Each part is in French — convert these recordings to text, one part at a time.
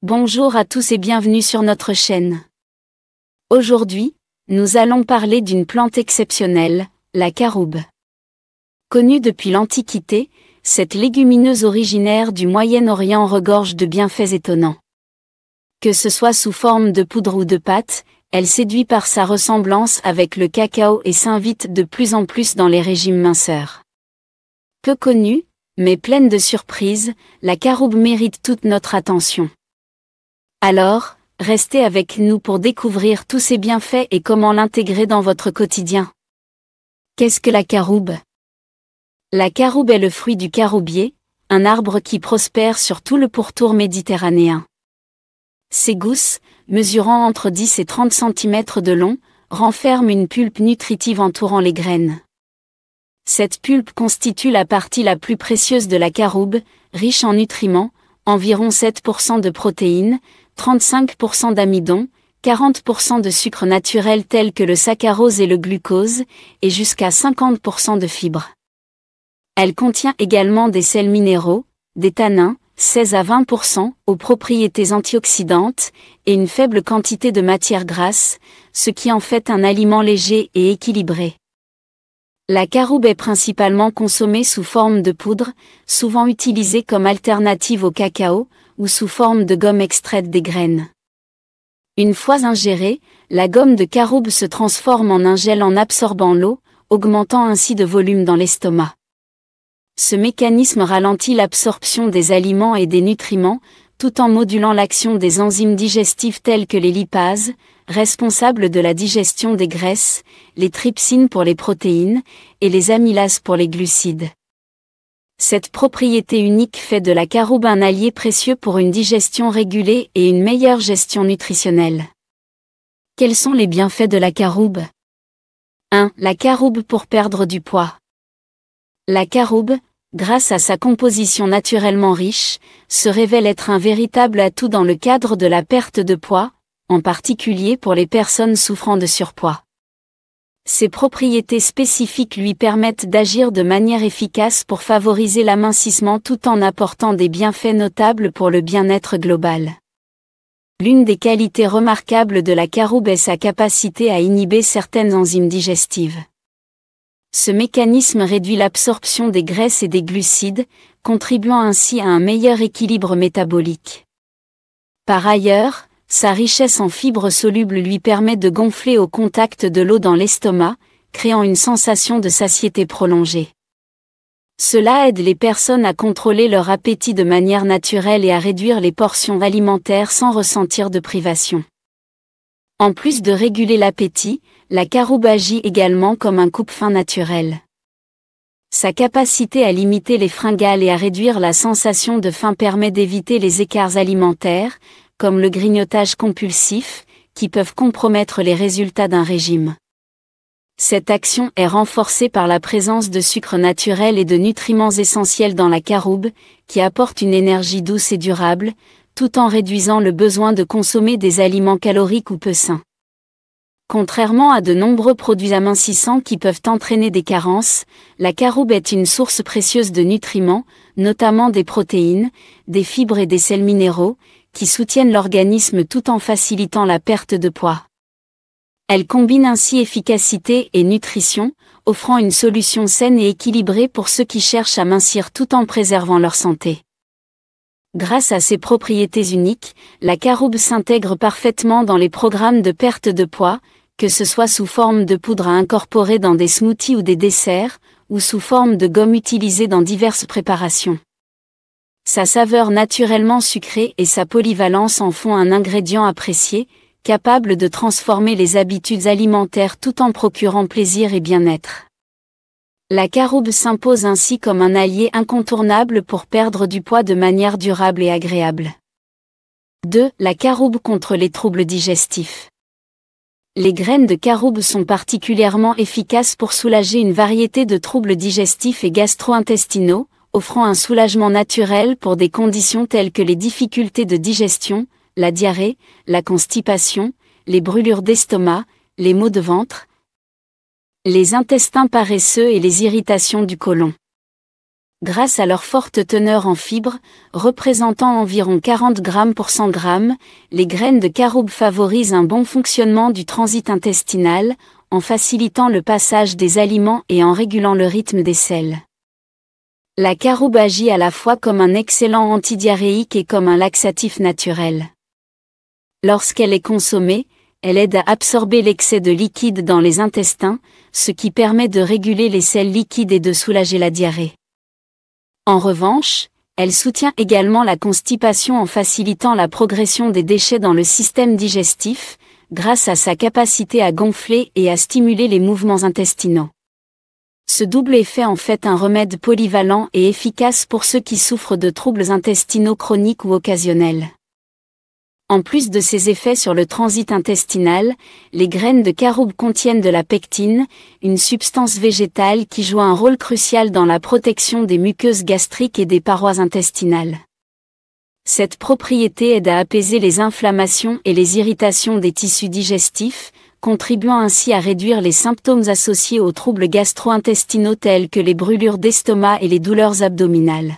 Bonjour à tous et bienvenue sur notre chaîne. Aujourd'hui, nous allons parler d'une plante exceptionnelle, la caroube. Connue depuis l'Antiquité, cette légumineuse originaire du Moyen-Orient regorge de bienfaits étonnants. Que ce soit sous forme de poudre ou de pâte, elle séduit par sa ressemblance avec le cacao et s'invite de plus en plus dans les régimes minceurs. Peu connue, mais pleine de surprises, la caroube mérite toute notre attention. Alors, restez avec nous pour découvrir tous ses bienfaits et comment l'intégrer dans votre quotidien. Qu'est-ce que la caroube? La caroube est le fruit du caroubier, un arbre qui prospère sur tout le pourtour méditerranéen. Ses gousses, mesurant entre 10 et 30 cm de long, renferment une pulpe nutritive entourant les graines. Cette pulpe constitue la partie la plus précieuse de la caroube, riche en nutriments, environ 7% de protéines, 35% d'amidon, 40% de sucre naturel tels que le saccharose et le glucose, et jusqu'à 50% de fibres. Elle contient également des sels minéraux, des tanins, 16 à 20%, aux propriétés antioxydantes, et une faible quantité de matières grasses, ce qui en fait un aliment léger et équilibré. La caroube est principalement consommée sous forme de poudre, souvent utilisée comme alternative au cacao, ou sous forme de gomme extraite des graines. Une fois ingérée, la gomme de caroube se transforme en un gel en absorbant l'eau, augmentant ainsi de volume dans l'estomac. Ce mécanisme ralentit l'absorption des aliments et des nutriments, tout en modulant l'action des enzymes digestives telles que les lipases, responsables de la digestion des graisses, les trypsines pour les protéines, et les amylases pour les glucides. Cette propriété unique fait de la caroube un allié précieux pour une digestion régulée et une meilleure gestion nutritionnelle. Quels sont les bienfaits de la caroube? 1. La caroube pour perdre du poids. La caroube, grâce à sa composition naturellement riche, se révèle être un véritable atout dans le cadre de la perte de poids, en particulier pour les personnes souffrant de surpoids. Ses propriétés spécifiques lui permettent d'agir de manière efficace pour favoriser l'amincissement tout en apportant des bienfaits notables pour le bien-être global. L'une des qualités remarquables de la caroube est sa capacité à inhiber certaines enzymes digestives. Ce mécanisme réduit l'absorption des graisses et des glucides, contribuant ainsi à un meilleur équilibre métabolique. Par ailleurs, sa richesse en fibres solubles lui permet de gonfler au contact de l'eau dans l'estomac, créant une sensation de satiété prolongée. Cela aide les personnes à contrôler leur appétit de manière naturelle et à réduire les portions alimentaires sans ressentir de privation. En plus de réguler l'appétit, la caroube agit également comme un coupe-faim naturel. Sa capacité à limiter les fringales et à réduire la sensation de faim permet d'éviter les écarts alimentaires, comme le grignotage compulsif, qui peuvent compromettre les résultats d'un régime. Cette action est renforcée par la présence de sucre naturel et de nutriments essentiels dans la caroube, qui apportent une énergie douce et durable, tout en réduisant le besoin de consommer des aliments caloriques ou peu sains. Contrairement à de nombreux produits amincissants qui peuvent entraîner des carences, la caroube est une source précieuse de nutriments, notamment des protéines, des fibres et des sels minéraux, qui soutiennent l'organisme tout en facilitant la perte de poids. Elle combine ainsi efficacité et nutrition, offrant une solution saine et équilibrée pour ceux qui cherchent à mincir tout en préservant leur santé. Grâce à ses propriétés uniques, la caroube s'intègre parfaitement dans les programmes de perte de poids, que ce soit sous forme de poudre à incorporer dans des smoothies ou des desserts, ou sous forme de gomme utilisée dans diverses préparations. Sa saveur naturellement sucrée et sa polyvalence en font un ingrédient apprécié, capable de transformer les habitudes alimentaires tout en procurant plaisir et bien-être. La caroube s'impose ainsi comme un allié incontournable pour perdre du poids de manière durable et agréable. 2. La caroube contre les troubles digestifs. Les graines de caroube sont particulièrement efficaces pour soulager une variété de troubles digestifs et gastro-intestinaux, offrant un soulagement naturel pour des conditions telles que les difficultés de digestion, la diarrhée, la constipation, les brûlures d'estomac, les maux de ventre, les intestins paresseux et les irritations du côlon. Grâce à leur forte teneur en fibres, représentant environ 40 grammes pour 100 grammes, les graines de caroube favorisent un bon fonctionnement du transit intestinal, en facilitant le passage des aliments et en régulant le rythme des selles. La caroube agit à la fois comme un excellent antidiarrhéique et comme un laxatif naturel. Lorsqu'elle est consommée, elle aide à absorber l'excès de liquide dans les intestins, ce qui permet de réguler les selles liquides et de soulager la diarrhée. En revanche, elle soutient également la constipation en facilitant la progression des déchets dans le système digestif, grâce à sa capacité à gonfler et à stimuler les mouvements intestinaux. Ce double effet en fait un remède polyvalent et efficace pour ceux qui souffrent de troubles intestinaux chroniques ou occasionnels. En plus de ses effets sur le transit intestinal, les graines de caroube contiennent de la pectine, une substance végétale qui joue un rôle crucial dans la protection des muqueuses gastriques et des parois intestinales. Cette propriété aide à apaiser les inflammations et les irritations des tissus digestifs, contribuant ainsi à réduire les symptômes associés aux troubles gastro-intestinaux tels que les brûlures d'estomac et les douleurs abdominales.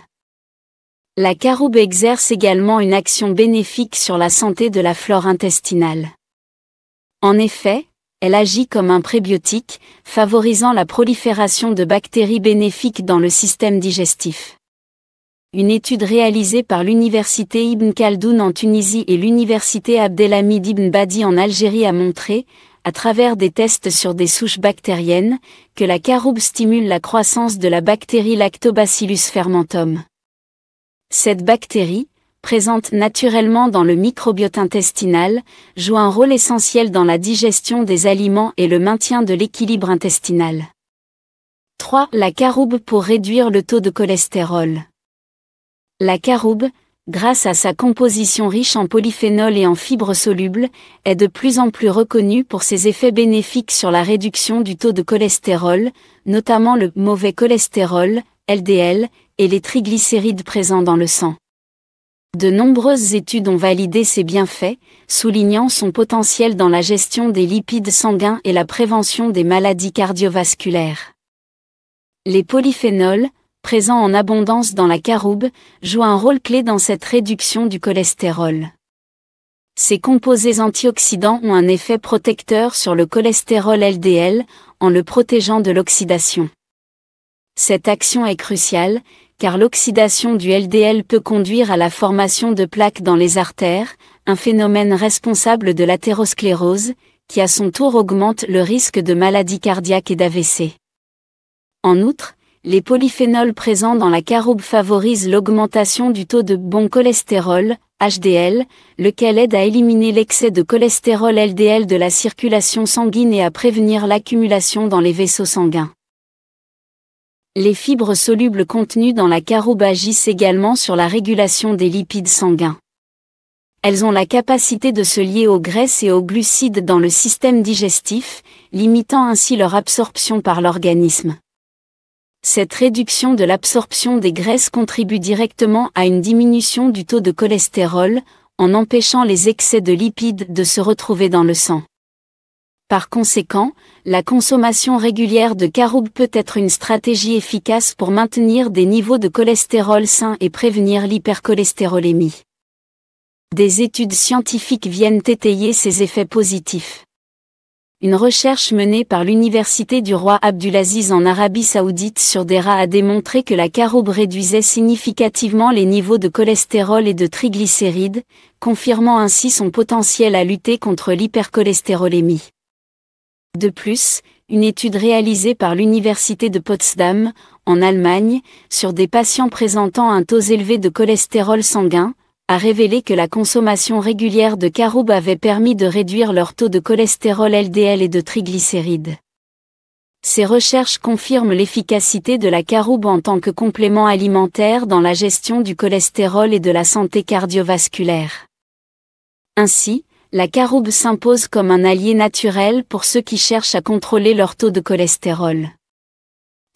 La caroube exerce également une action bénéfique sur la santé de la flore intestinale. En effet, elle agit comme un prébiotique, favorisant la prolifération de bactéries bénéfiques dans le système digestif. Une étude réalisée par l'Université Ibn Khaldoun en Tunisie et l'Université Abdelhamid Ibn Badi en Algérie a montré, à travers des tests sur des souches bactériennes, que la caroube stimule la croissance de la bactérie Lactobacillus fermentum. Cette bactérie, présente naturellement dans le microbiote intestinal, joue un rôle essentiel dans la digestion des aliments et le maintien de l'équilibre intestinal. 3. La caroube pour réduire le taux de cholestérol. La caroube, grâce à sa composition riche en polyphénols et en fibres solubles, est de plus en plus reconnue pour ses effets bénéfiques sur la réduction du taux de cholestérol, notamment le mauvais cholestérol, LDL, et les triglycérides présents dans le sang. De nombreuses études ont validé ses bienfaits, soulignant son potentiel dans la gestion des lipides sanguins et la prévention des maladies cardiovasculaires. Les polyphénols, présents en abondance dans la caroube, jouent un rôle clé dans cette réduction du cholestérol. Ces composés antioxydants ont un effet protecteur sur le cholestérol LDL, en le protégeant de l'oxydation. Cette action est cruciale, car l'oxydation du LDL peut conduire à la formation de plaques dans les artères, un phénomène responsable de l'athérosclérose, qui à son tour augmente le risque de maladies cardiaques et d'AVC. En outre, les polyphénols présents dans la caroube favorisent l'augmentation du taux de bon cholestérol, HDL, lequel aide à éliminer l'excès de cholestérol LDL de la circulation sanguine et à prévenir l'accumulation dans les vaisseaux sanguins. Les fibres solubles contenues dans la caroube agissent également sur la régulation des lipides sanguins. Elles ont la capacité de se lier aux graisses et aux glucides dans le système digestif, limitant ainsi leur absorption par l'organisme. Cette réduction de l'absorption des graisses contribue directement à une diminution du taux de cholestérol, en empêchant les excès de lipides de se retrouver dans le sang. Par conséquent, la consommation régulière de caroube peut être une stratégie efficace pour maintenir des niveaux de cholestérol sains et prévenir l'hypercholestérolémie. Des études scientifiques viennent étayer ces effets positifs. Une recherche menée par l'Université du roi Abdulaziz en Arabie Saoudite sur des rats a démontré que la caroube réduisait significativement les niveaux de cholestérol et de triglycérides, confirmant ainsi son potentiel à lutter contre l'hypercholestérolémie. De plus, une étude réalisée par l'Université de Potsdam, en Allemagne, sur des patients présentant un taux élevé de cholestérol sanguin, a révélé que la consommation régulière de caroube avait permis de réduire leur taux de cholestérol LDL et de triglycérides. Ces recherches confirment l'efficacité de la caroube en tant que complément alimentaire dans la gestion du cholestérol et de la santé cardiovasculaire. Ainsi, la caroube s'impose comme un allié naturel pour ceux qui cherchent à contrôler leur taux de cholestérol.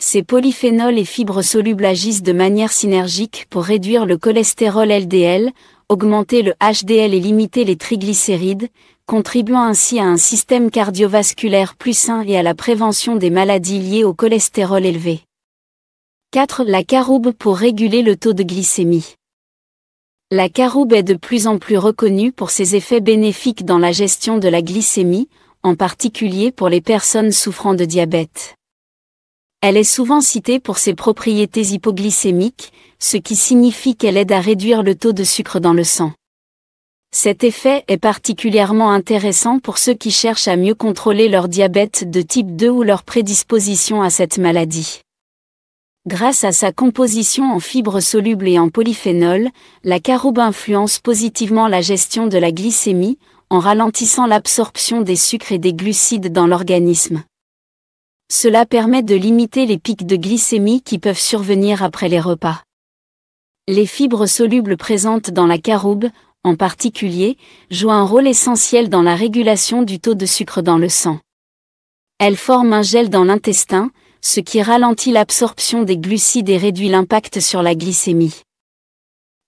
Ces polyphénols et fibres solubles agissent de manière synergique pour réduire le cholestérol LDL, augmenter le HDL et limiter les triglycérides, contribuant ainsi à un système cardiovasculaire plus sain et à la prévention des maladies liées au cholestérol élevé. 4. La caroube pour réguler le taux de glycémie. La caroube est de plus en plus reconnue pour ses effets bénéfiques dans la gestion de la glycémie, en particulier pour les personnes souffrant de diabète. Elle est souvent citée pour ses propriétés hypoglycémiques, ce qui signifie qu'elle aide à réduire le taux de sucre dans le sang. Cet effet est particulièrement intéressant pour ceux qui cherchent à mieux contrôler leur diabète de type 2 ou leur prédisposition à cette maladie. Grâce à sa composition en fibres solubles et en polyphénol, la caroube influence positivement la gestion de la glycémie, en ralentissant l'absorption des sucres et des glucides dans l'organisme. Cela permet de limiter les pics de glycémie qui peuvent survenir après les repas. Les fibres solubles présentes dans la caroube, en particulier, jouent un rôle essentiel dans la régulation du taux de sucre dans le sang. Elles forment un gel dans l'intestin, ce qui ralentit l'absorption des glucides et réduit l'impact sur la glycémie.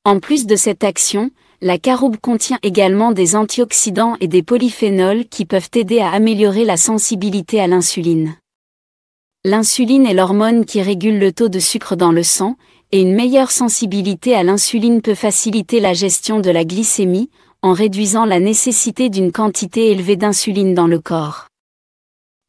En plus de cette action, la caroube contient également des antioxydants et des polyphénols qui peuvent aider à améliorer la sensibilité à l'insuline. L'insuline est l'hormone qui régule le taux de sucre dans le sang, et une meilleure sensibilité à l'insuline peut faciliter la gestion de la glycémie, en réduisant la nécessité d'une quantité élevée d'insuline dans le corps.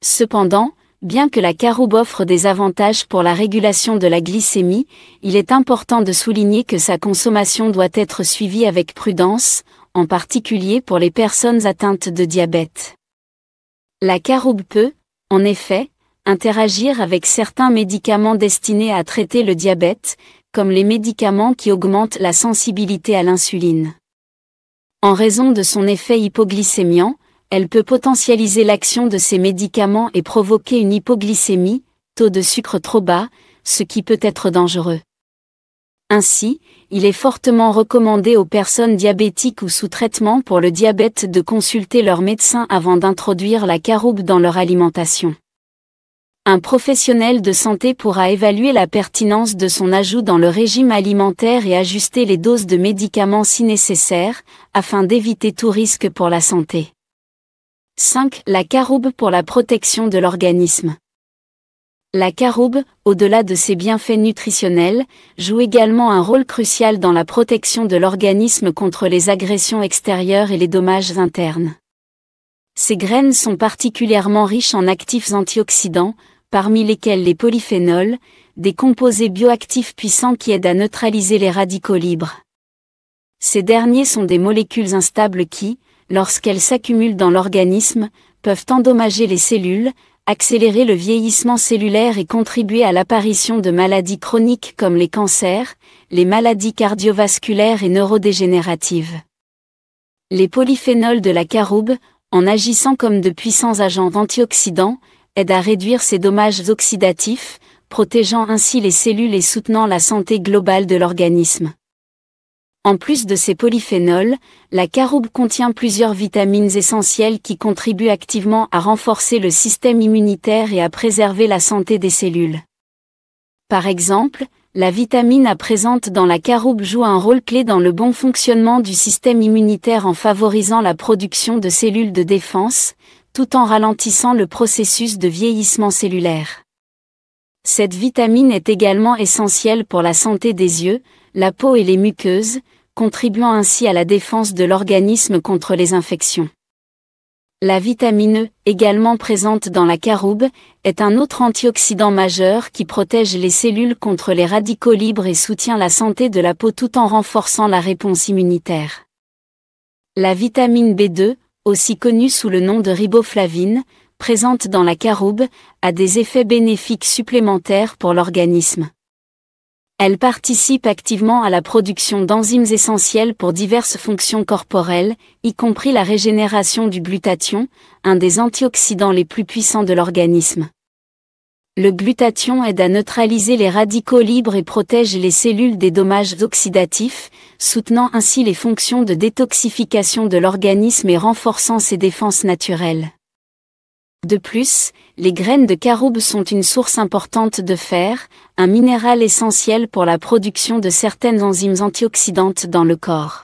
Cependant, bien que la caroube offre des avantages pour la régulation de la glycémie, il est important de souligner que sa consommation doit être suivie avec prudence, en particulier pour les personnes atteintes de diabète. La caroube peut, en effet, interagir avec certains médicaments destinés à traiter le diabète, comme les médicaments qui augmentent la sensibilité à l'insuline. En raison de son effet hypoglycémiant, elle peut potentialiser l'action de ces médicaments et provoquer une hypoglycémie, taux de sucre trop bas, ce qui peut être dangereux. Ainsi, il est fortement recommandé aux personnes diabétiques ou sous traitement pour le diabète de consulter leur médecin avant d'introduire la caroube dans leur alimentation. Un professionnel de santé pourra évaluer la pertinence de son ajout dans le régime alimentaire et ajuster les doses de médicaments si nécessaire, afin d'éviter tout risque pour la santé. 5. La caroube pour la protection de l'organisme. La caroube, au-delà de ses bienfaits nutritionnels, joue également un rôle crucial dans la protection de l'organisme contre les agressions extérieures et les dommages internes. Ces graines sont particulièrement riches en actifs antioxydants, parmi lesquels les polyphénols, des composés bioactifs puissants qui aident à neutraliser les radicaux libres. Ces derniers sont des molécules instables qui, lorsqu'elles s'accumulent dans l'organisme, peuvent endommager les cellules, accélérer le vieillissement cellulaire et contribuer à l'apparition de maladies chroniques comme les cancers, les maladies cardiovasculaires et neurodégénératives. Les polyphénols de la caroube, en agissant comme de puissants agents antioxydants, aident à réduire ces dommages oxydatifs, protégeant ainsi les cellules et soutenant la santé globale de l'organisme. En plus de ces polyphénols, la caroube contient plusieurs vitamines essentielles qui contribuent activement à renforcer le système immunitaire et à préserver la santé des cellules. Par exemple, la vitamine A présente dans la caroube joue un rôle clé dans le bon fonctionnement du système immunitaire en favorisant la production de cellules de défense, tout en ralentissant le processus de vieillissement cellulaire. Cette vitamine est également essentielle pour la santé des yeux, la peau et les muqueuses, contribuant ainsi à la défense de l'organisme contre les infections. La vitamine E, également présente dans la caroube, est un autre antioxydant majeur qui protège les cellules contre les radicaux libres et soutient la santé de la peau tout en renforçant la réponse immunitaire. La vitamine B2, aussi connue sous le nom de riboflavine, présente dans la caroube, a des effets bénéfiques supplémentaires pour l'organisme. Elle participe activement à la production d'enzymes essentielles pour diverses fonctions corporelles, y compris la régénération du glutathion, un des antioxydants les plus puissants de l'organisme. Le glutathion aide à neutraliser les radicaux libres et protège les cellules des dommages oxydatifs, soutenant ainsi les fonctions de détoxification de l'organisme et renforçant ses défenses naturelles. De plus, les graines de caroube sont une source importante de fer, un minéral essentiel pour la production de certaines enzymes antioxydantes dans le corps.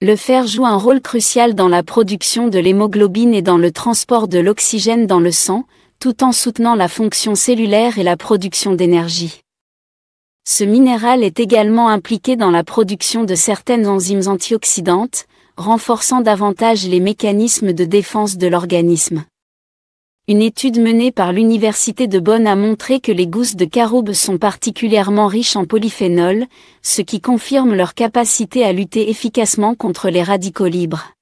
Le fer joue un rôle crucial dans la production de l'hémoglobine et dans le transport de l'oxygène dans le sang, tout en soutenant la fonction cellulaire et la production d'énergie. Ce minéral est également impliqué dans la production de certaines enzymes antioxydantes, renforçant davantage les mécanismes de défense de l'organisme. Une étude menée par l'Université de Bonn a montré que les gousses de caroube sont particulièrement riches en polyphénol, ce qui confirme leur capacité à lutter efficacement contre les radicaux libres.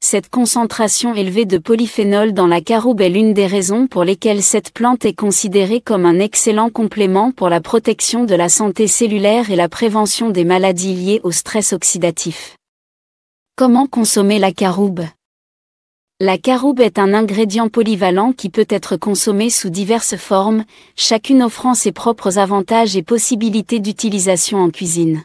Cette concentration élevée de polyphénol dans la caroube est l'une des raisons pour lesquelles cette plante est considérée comme un excellent complément pour la protection de la santé cellulaire et la prévention des maladies liées au stress oxydatif. Comment consommer la caroube ? La caroube est un ingrédient polyvalent qui peut être consommé sous diverses formes, chacune offrant ses propres avantages et possibilités d'utilisation en cuisine.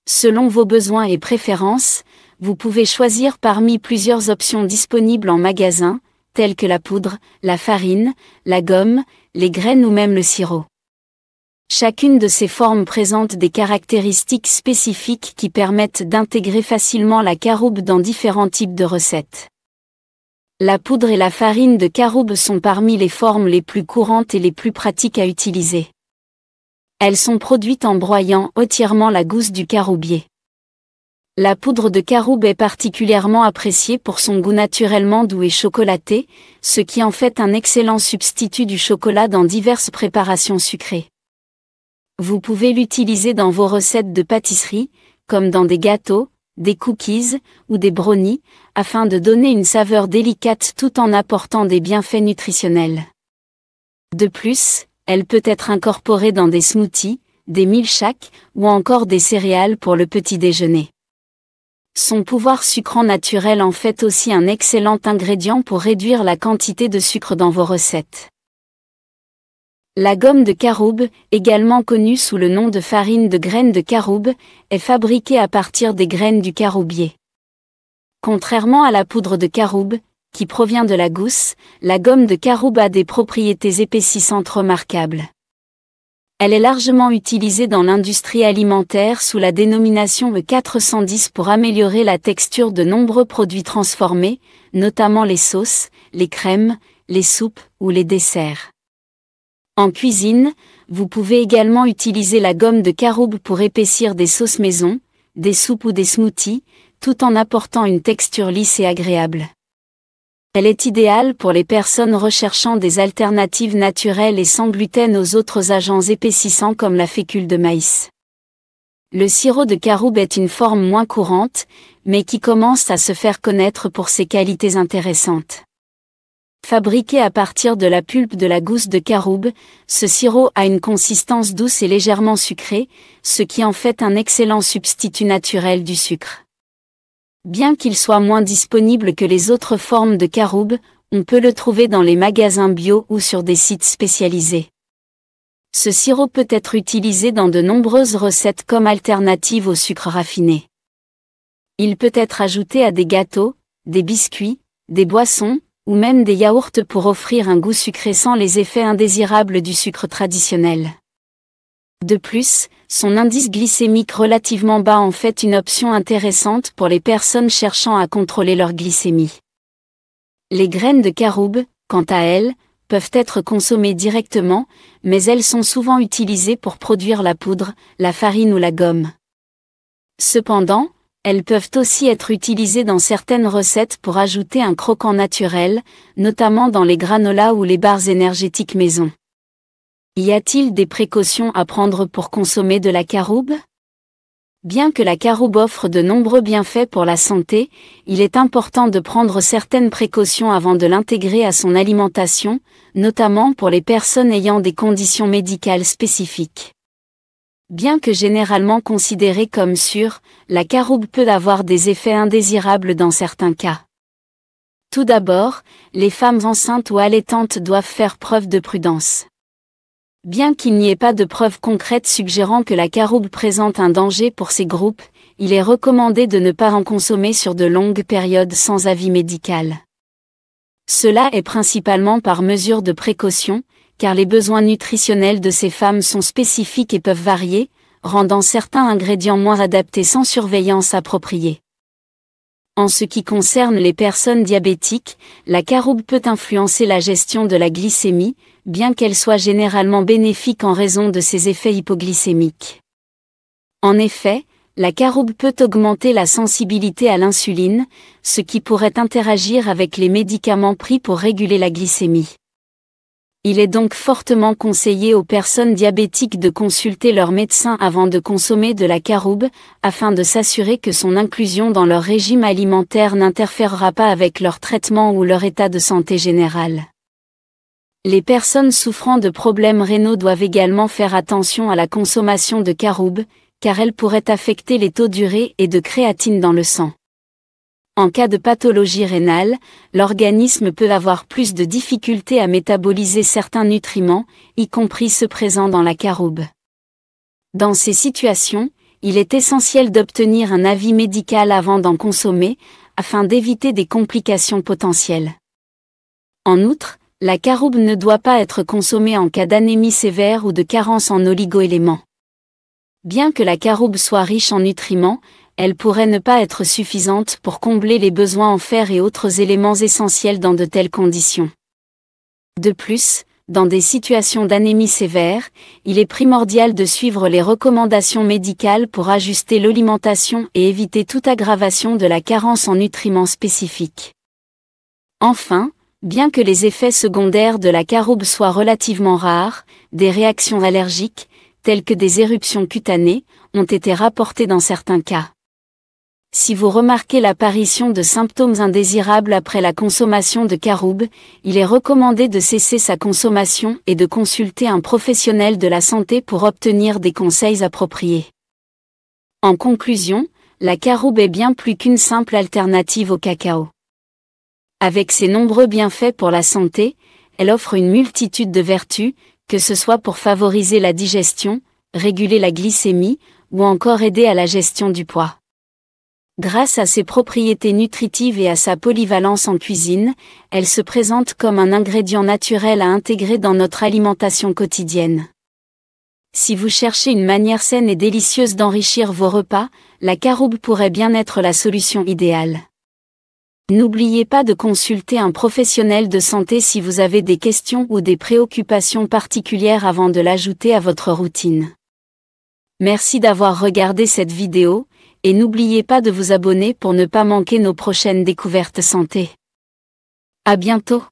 Selon vos besoins et préférences, vous pouvez choisir parmi plusieurs options disponibles en magasin, telles que la poudre, la farine, la gomme, les graines ou même le sirop. Chacune de ces formes présente des caractéristiques spécifiques qui permettent d'intégrer facilement la caroube dans différents types de recettes. La poudre et la farine de caroube sont parmi les formes les plus courantes et les plus pratiques à utiliser. Elles sont produites en broyant entièrement la gousse du caroubier. La poudre de caroube est particulièrement appréciée pour son goût naturellement doux et chocolaté, ce qui en fait un excellent substitut du chocolat dans diverses préparations sucrées. Vous pouvez l'utiliser dans vos recettes de pâtisserie, comme dans des gâteaux, des cookies ou des brownies, afin de donner une saveur délicate tout en apportant des bienfaits nutritionnels. De plus, elle peut être incorporée dans des smoothies, des milkshakes ou encore des céréales pour le petit déjeuner. Son pouvoir sucrant naturel en fait aussi un excellent ingrédient pour réduire la quantité de sucre dans vos recettes. La gomme de caroube, également connue sous le nom de farine de graines de caroube, est fabriquée à partir des graines du caroubier. Contrairement à la poudre de caroube, qui provient de la gousse, la gomme de caroube a des propriétés épaississantes remarquables. Elle est largement utilisée dans l'industrie alimentaire sous la dénomination E410 pour améliorer la texture de nombreux produits transformés, notamment les sauces, les crèmes, les soupes ou les desserts. En cuisine, vous pouvez également utiliser la gomme de caroube pour épaissir des sauces maison, des soupes ou des smoothies, tout en apportant une texture lisse et agréable. Elle est idéale pour les personnes recherchant des alternatives naturelles et sans gluten aux autres agents épaississants comme la fécule de maïs. Le sirop de caroube est une forme moins courante, mais qui commence à se faire connaître pour ses qualités intéressantes. Fabriqué à partir de la pulpe de la gousse de caroube, ce sirop a une consistance douce et légèrement sucrée, ce qui en fait un excellent substitut naturel du sucre. Bien qu'il soit moins disponible que les autres formes de caroube, on peut le trouver dans les magasins bio ou sur des sites spécialisés. Ce sirop peut être utilisé dans de nombreuses recettes comme alternative au sucre raffiné. Il peut être ajouté à des gâteaux, des biscuits, des boissons, ou même des yaourts pour offrir un goût sucré sans les effets indésirables du sucre traditionnel. De plus, son indice glycémique relativement bas en fait une option intéressante pour les personnes cherchant à contrôler leur glycémie. Les graines de caroube, quant à elles, peuvent être consommées directement, mais elles sont souvent utilisées pour produire la poudre, la farine ou la gomme. Cependant, elles peuvent aussi être utilisées dans certaines recettes pour ajouter un croquant naturel, notamment dans les granolas ou les barres énergétiques maison. Y a-t-il des précautions à prendre pour consommer de la caroube ? Bien que la caroube offre de nombreux bienfaits pour la santé, il est important de prendre certaines précautions avant de l'intégrer à son alimentation, notamment pour les personnes ayant des conditions médicales spécifiques. Bien que généralement considérée comme sûre, la caroube peut avoir des effets indésirables dans certains cas. Tout d'abord, les femmes enceintes ou allaitantes doivent faire preuve de prudence. Bien qu'il n'y ait pas de preuves concrètes suggérant que la caroube présente un danger pour ces groupes, il est recommandé de ne pas en consommer sur de longues périodes sans avis médical. Cela est principalement par mesure de précaution, car les besoins nutritionnels de ces femmes sont spécifiques et peuvent varier, rendant certains ingrédients moins adaptés sans surveillance appropriée. En ce qui concerne les personnes diabétiques, la caroube peut influencer la gestion de la glycémie, bien qu'elle soit généralement bénéfique en raison de ses effets hypoglycémiques. En effet, la caroube peut augmenter la sensibilité à l'insuline, ce qui pourrait interagir avec les médicaments pris pour réguler la glycémie. Il est donc fortement conseillé aux personnes diabétiques de consulter leur médecin avant de consommer de la caroube, afin de s'assurer que son inclusion dans leur régime alimentaire n'interférera pas avec leur traitement ou leur état de santé général. Les personnes souffrant de problèmes rénaux doivent également faire attention à la consommation de caroube, car elle pourrait affecter les taux d'urée et de créatine dans le sang. En cas de pathologie rénale, l'organisme peut avoir plus de difficultés à métaboliser certains nutriments, y compris ceux présents dans la caroube. Dans ces situations, il est essentiel d'obtenir un avis médical avant d'en consommer, afin d'éviter des complications potentielles. En outre, la caroube ne doit pas être consommée en cas d'anémie sévère ou de carence en oligoéléments. Bien que la caroube soit riche en nutriments, elle pourrait ne pas être suffisante pour combler les besoins en fer et autres éléments essentiels dans de telles conditions. De plus, dans des situations d'anémie sévère, il est primordial de suivre les recommandations médicales pour ajuster l'alimentation et éviter toute aggravation de la carence en nutriments spécifiques. Enfin, bien que les effets secondaires de la caroube soient relativement rares, des réactions allergiques, telles que des éruptions cutanées, ont été rapportées dans certains cas. Si vous remarquez l'apparition de symptômes indésirables après la consommation de caroube, il est recommandé de cesser sa consommation et de consulter un professionnel de la santé pour obtenir des conseils appropriés. En conclusion, la caroube est bien plus qu'une simple alternative au cacao. Avec ses nombreux bienfaits pour la santé, elle offre une multitude de vertus, que ce soit pour favoriser la digestion, réguler la glycémie, ou encore aider à la gestion du poids. Grâce à ses propriétés nutritives et à sa polyvalence en cuisine, elle se présente comme un ingrédient naturel à intégrer dans notre alimentation quotidienne. Si vous cherchez une manière saine et délicieuse d'enrichir vos repas, la caroube pourrait bien être la solution idéale. N'oubliez pas de consulter un professionnel de santé si vous avez des questions ou des préoccupations particulières avant de l'ajouter à votre routine. Merci d'avoir regardé cette vidéo, et n'oubliez pas de vous abonner pour ne pas manquer nos prochaines découvertes santé. À bientôt!